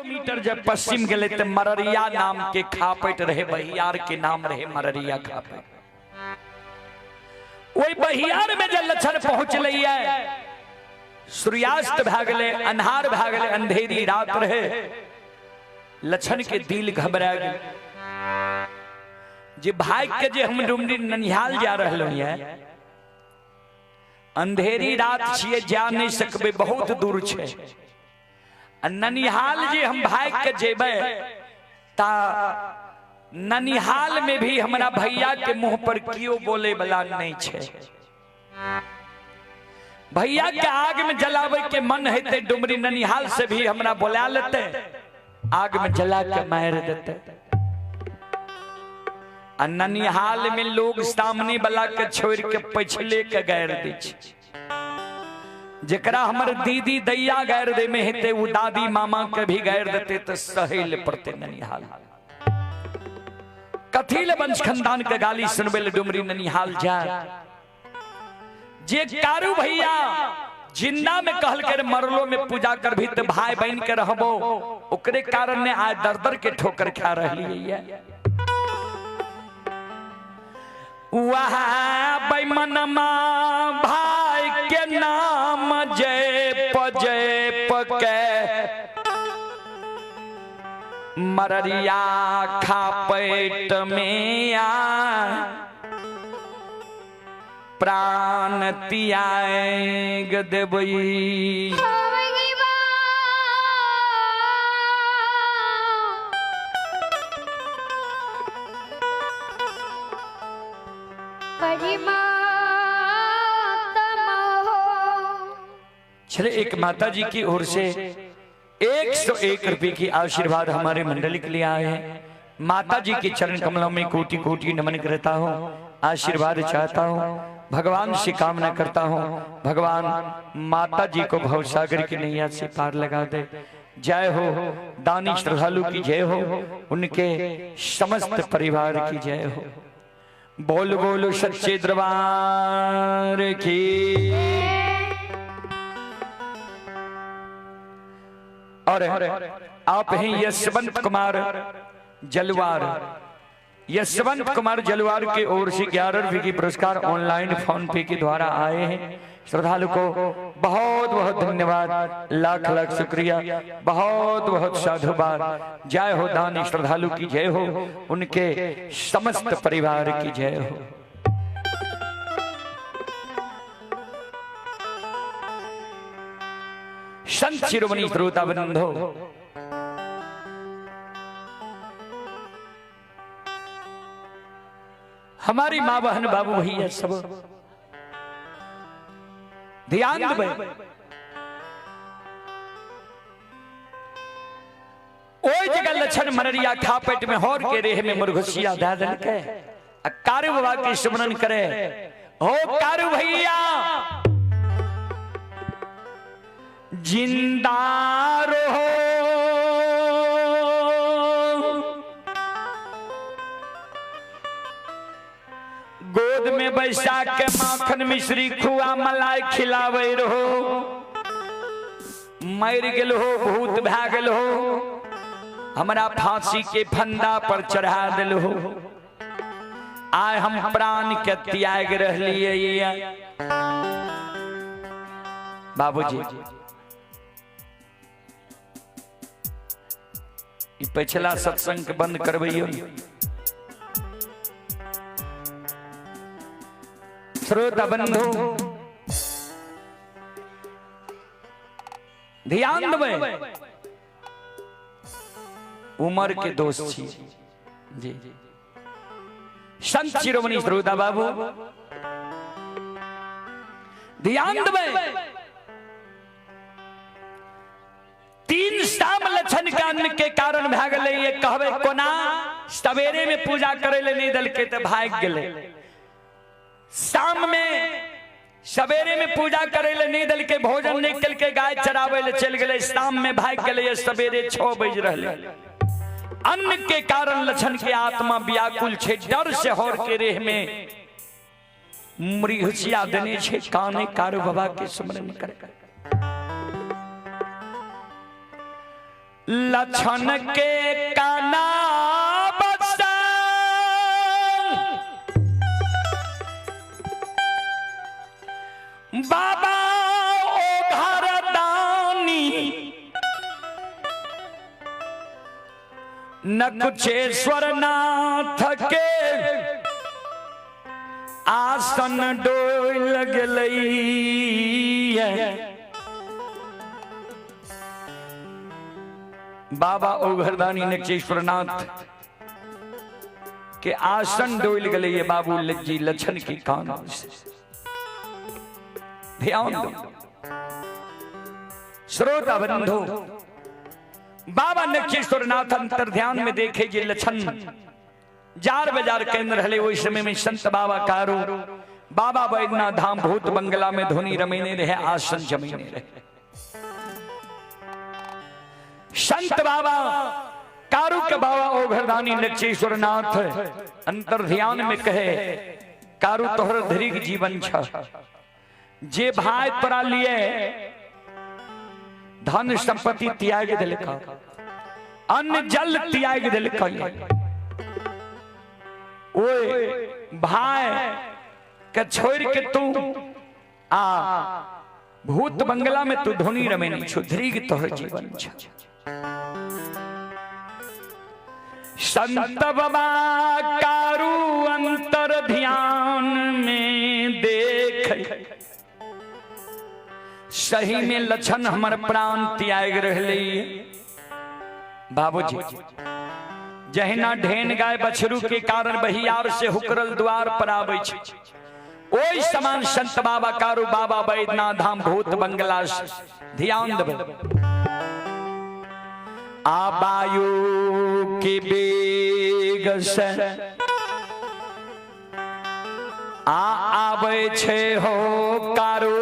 Kilometre जब पश्चिम गए तो मररिया नाम के खापेट रहे, बहियार के नाम रहे मररिया खापेट। वही बहियार में जब लक्षण पहुंच रही है, सूर्यास्त भागले, अन्हार भागले, अंधेरी रात रहे, लक्षण के दिल घबरा गए। जे भाग के जे हम डुमरी ननिहाल जा रहे हैं, अंधेरी रात छिए, जा नहीं सकबे, बहुत दूर छे। ननिहाल जे हम भाग के जेबे ता ननिहाल में भी हमारा भैया के मुंह पर कियो बोले वाला नहीं छे। भैया के आग में जलावे के मन हेते, डुमरी ननिहाल से भी हमरा बुला लेते, आग में जला के मार देते। ननिहाल में लोग सामने वाला के छोड़ के पछले के गैर दी, जरा हमर दीदी दैया गैर दे में हेते, वो दादी मामा के भी गैर देते तो सहेल पड़ते ननिहाल। कथील वंश खानदान के गाली सुनबे डुमरी ननिहाल जा। जे कारू भैया जिंदा में कहल कर मरलो में पूजा कर भी तो भाई बहन के रहबो, ओकरे कारण ने आज दर दर के ठोकर खा रही है। वह बेमनमा भाई के नाम जय प के मररिया खापेट में आ प्राण त्याग देबई। चले एक माता जी की ओर से 101 रुपए की आशीर्वाद हमारे मंडली के लिए आए हैं। माता जी के चरण कमलों में कोटि कोटि नमन करता हूँ, आशीर्वाद चाहता हूँ, भगवान से कामना करता हूँ, भगवान माता जी को भवसागर की नैया से पार लगा दे। जय हो दानी श्रद्धालु की जय हो, उनके समस्त परिवार की जय हो। बोल बोल सच्चे दरबार की। और आप हैं यशवंत कुमार जलवार। यशवंत कुमार जलवार की ओर से 11 रुपए की पुरस्कार ऑनलाइन फोन पे के द्वारा आए हैं। श्रद्धालु को बहुत बहुत धन्यवाद, लाख लाख शुक्रिया, बहुत बहुत साधुवाद। जय हो दानी श्रद्धालु की जय हो, उनके समस्त परिवार की जय हो। संत शिरोमणि श्रोता बंधो, हमारी माँ बहन बाबू भैया सब ध्यान दे। ओई जगह लक्षण मररिया खापेट में होर के रेह में मुरघुसिया दादन के कारू बाबा के स्मरण करे। हो कारू भैया जिंदा रहो, गोद में बैसा के माखन मिश्री खुआ मलाई खिलावे रहो। मर गेल हो, भूत भा गेल हो, हमरा फांसी के फंदा पर चढ़ा दिल हो। आय हम प्राण के त्याग रहलिए बाबूजी। पिछला सत्संग के बंद करवैयो। श्रोता बंधु ध्यान देवे, उम्र के दोस्त छी जी। संत शिरोमणि श्रोता बाबू ध्यान देवे, 3 शाम लक्षण के अन्न के कारण भाग गए। ये कहवे कोना सवेरे में पूजा करे ले नहीं दल के तो भाग गए, शाम में सवेरे में पूजा करे ले नहीं दल के भोजन निकल के गाय चरावे ले चल गए, शाम में भाग गए सवेरे 6 बज रहे। अन्न के कारण लक्षण के आत्मा व्याकुल छे, डर से होर के रेह में मृगसिया देने छे। काने कारू बाबा के स्मरण कर लछन के काना बसा बाबा ओ घरदानी नकुचेश्वर नाथ के आसन डोल गई। बाबा ओघरदानी नकुचेश्वर नाथ के आसन डोल गए। बाबू जी लछन की कान से ध्यान दो श्रोता बंधु। बाबा नकुचेश्वर नाथ अंतर ध्यान में देखे जे लछन जार बाजार केंद्र हले। वही समय में संत बाबा कारू बाबा बैद्यनाथ धाम भूत बंगला में धुनी रमेने रहे, आसन जमीने रहे। संत बाबा कारू के बाबा ओघरदानी नकुचेश्वर नाथ अंतर ध्यान में कहे, कारू तोहर धरिक जीवन छ, जे भाई तोरा लिए धन संपत्ति त्याग दिल, अन्न जल त्याग दिल, भाई के छोड़ के तू आ भूत बंगला में तू धोनी रमेनी छु, धरिक तोहर जीवन छ। संत बाबा कारू अंतर ध्यान में देख, सही में लछन हमर प्राण त्याग रहले। बाबूजी जहिना ढेन गाय बछरू के कारण बहियार से हुकरल द्वार पर आबै छै, ओई समान संत बाबा कारू बाबा बैद्यनाथ धाम भूत बंगला ध्यान देबै। आबायु के बेग से आबै छै हो कारू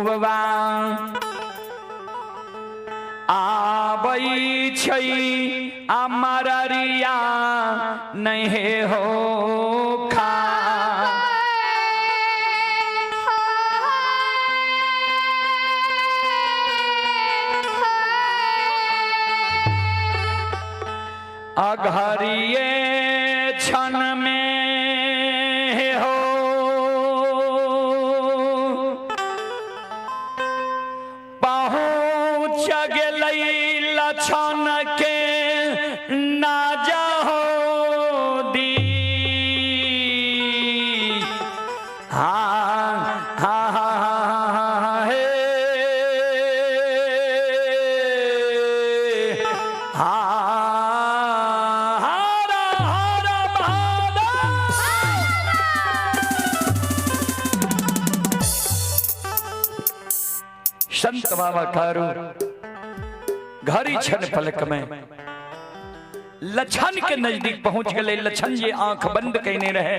बाबा, आबै छै अमरिया नहीं हो खा। अघरिये क्षण में हो पहुँच गेलै लछन के ना जाहो दी। संत बाबा कारू घरी छन पलक में लछन के नजदीक पहुंच गए। लछन ये आंख बंद कहने रहे,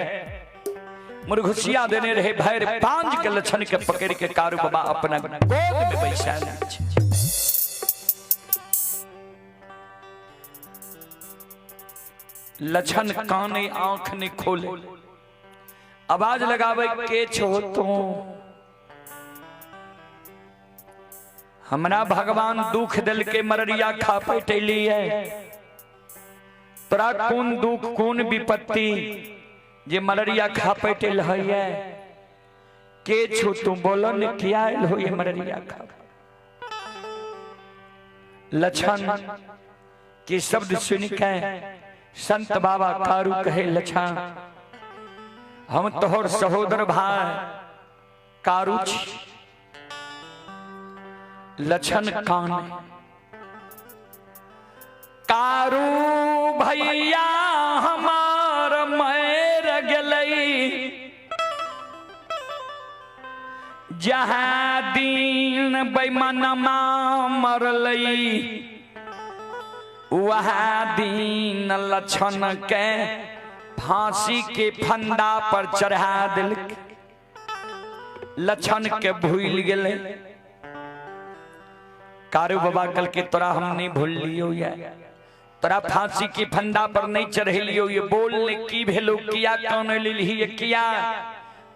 मुरघुसिया देने रहे, भैर पांच के लछन के पकड़ के कारू बाबा अपना गोद में बैसा। लछन काने आंख ने खोले, आवाज लगावे के छो तू। हमरा भगवान दुख दिल के मररिया खा पैटली है, तोरा कौन दुख कौन विपत्ति जे मररिया खा पैटल है, के छो तू बोलो न किया हो ये मररिया खा। लछन के शब्द सुन के संत बाबा कारू कहे, लछन हम तोहर सहोदर भाई कारू छी। लछन कान कारू भैया हमार मैर गलई, जहाँ दीन बेमनमा मरलई, वहाँ दीन लछन के फांसी के फंदा पर चढ़ा दिल। लछन के भूल गए। कारू बाबा कल के तोरा हम नहीं भूल लियो, तोरा फांसी की फंदा पर नहीं चढ़ेलियो। ये बोल की भेलो किया कौन लिही किया,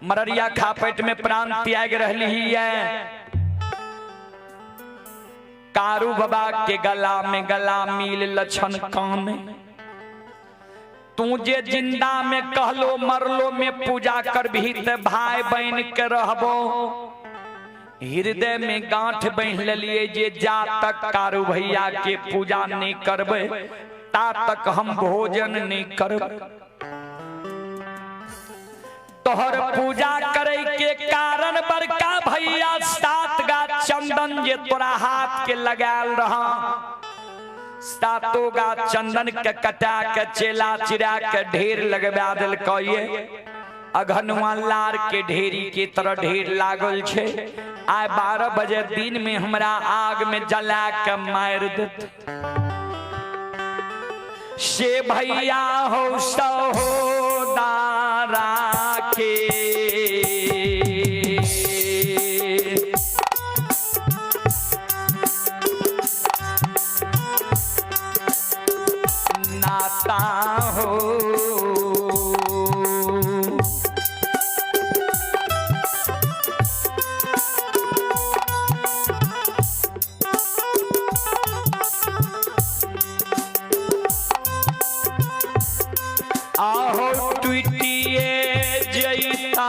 मररिया खा पेट में प्राण त्याग रहली है। कारू बाबा के गला में गला मिल लछन कान, तू जे जिंदा में कहलो मरलो में पूजा कर भी ते भाई बहन के रहबो, हृदय में गांठ बहन लिए जे जा तक कारू भैया के पूजा नहीं करबे ता तक हम भोजन नहीं करब। तोहर पूजा करे के कारण बड़का भैया 7 गा चंदन जे तोरा हाथ के लगाल रहा, 7 गा चंदन के कटा के चेला चिरा के ढेर लगवा दिल कहिए, अघनुआ लार के ढेरी के तरह ढेर लागल छे। आय 12 बजे दिन में हमरा आग में जला के मार देत से भैया हो सहोदारा के नाता हो। आहो ट्विटिए जैता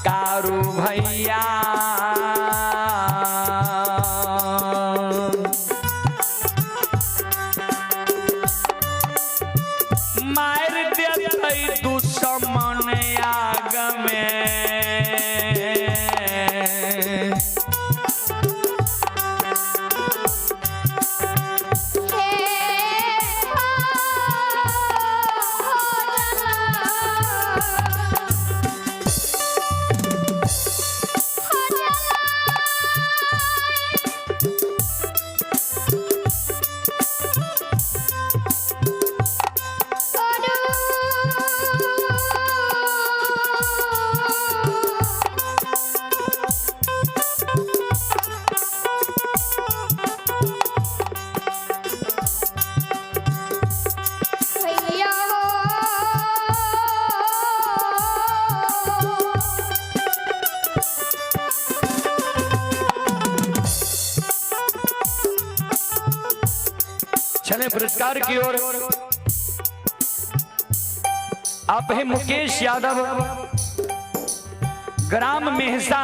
कारू भैया मार देते दुश्मन आग में, चले पुरस्कार की ओर। आप हैं मुकेश यादव, ग्राम मेहसा,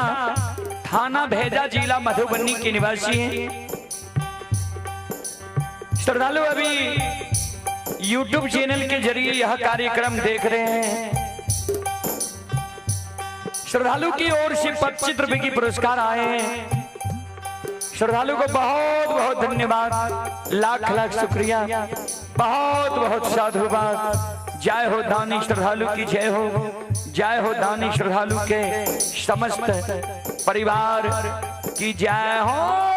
थाना भेजा, जिला मधुबनी के निवासी हैं। श्रद्धालु अभी YouTube चैनल के जरिए यह कार्यक्रम देख रहे हैं। श्रद्धालु की ओर से 25 रुपए की पुरस्कार आए हैं। श्रद्धालु को बहुत बहुत धन्यवाद, लाख लाख शुक्रिया, बहुत बहुत साधुवाद। जय हो दानी श्रद्धालु की, जय हो दानी श्रद्धालु के समस्त परिवार की जय हो।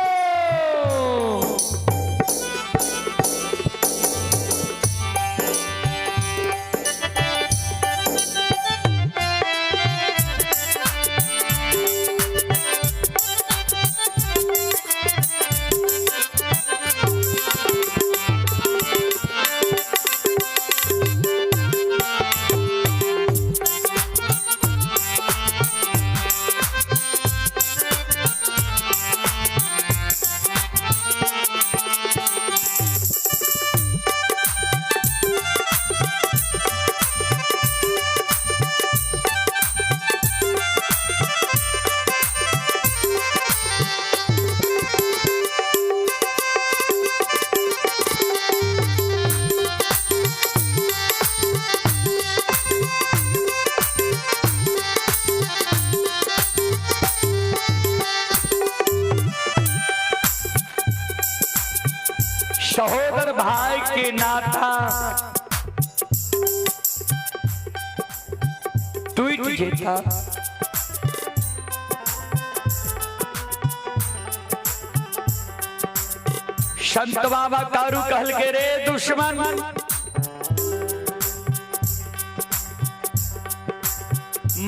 सहोदर भाई के नाता ट्वीट जेता, संत बाबा कारू कहल के रे दुश्मन,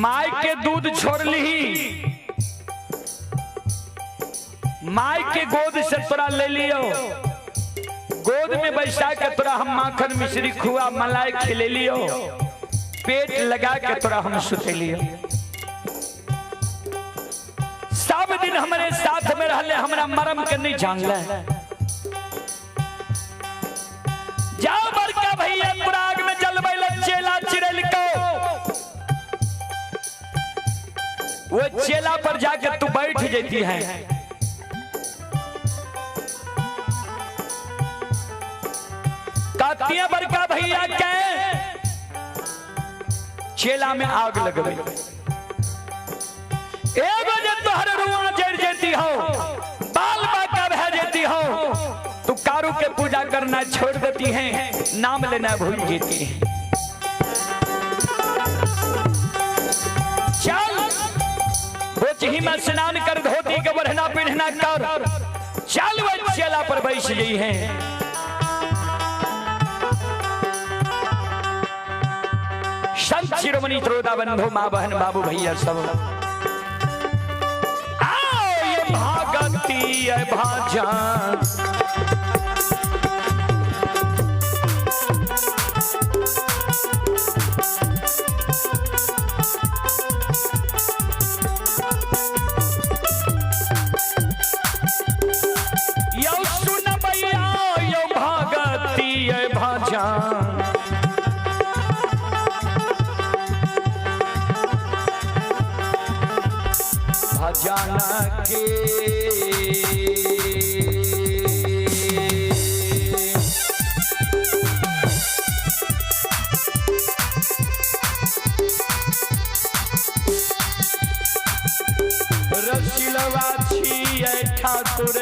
माय के दूध छोड़ ली, माय के गोद से तोरा ले लियो, गोद में बैठा के तोरा हम माखन मिश्री खुआ मलाई खिले लियो, पेट लगा के तोरा हम सुते लियो। सब दिन हमारे साथ में रहले हमरा मरम के नहीं जान ले। जाओ बड़का भैया पुराग में जलबै चेला चिरैल को, वो चेला पर जाके तू बैठ जाती है। कहती है बड़का भैया के चेला में आग लगवे, एगो जे तोहर रुआ जड़ जेती हो, बाल बाका बह जेती हो, तू कारू के पूजा करना छोड़ देती है, नाम लेना भूल जेती है। चल बोचही में स्नान कर, धोती के बढ़ना पिढ़ना कर, चल वो चेला पर बैठ गई है। संत शिरोमणि त्रोदा बंधु माँ बहन बाबू भैया सब आओ ये भागती है भाजा, यो सुन भैया यो भागती है भाजा, जाना के रसिलवा छी ठाकुर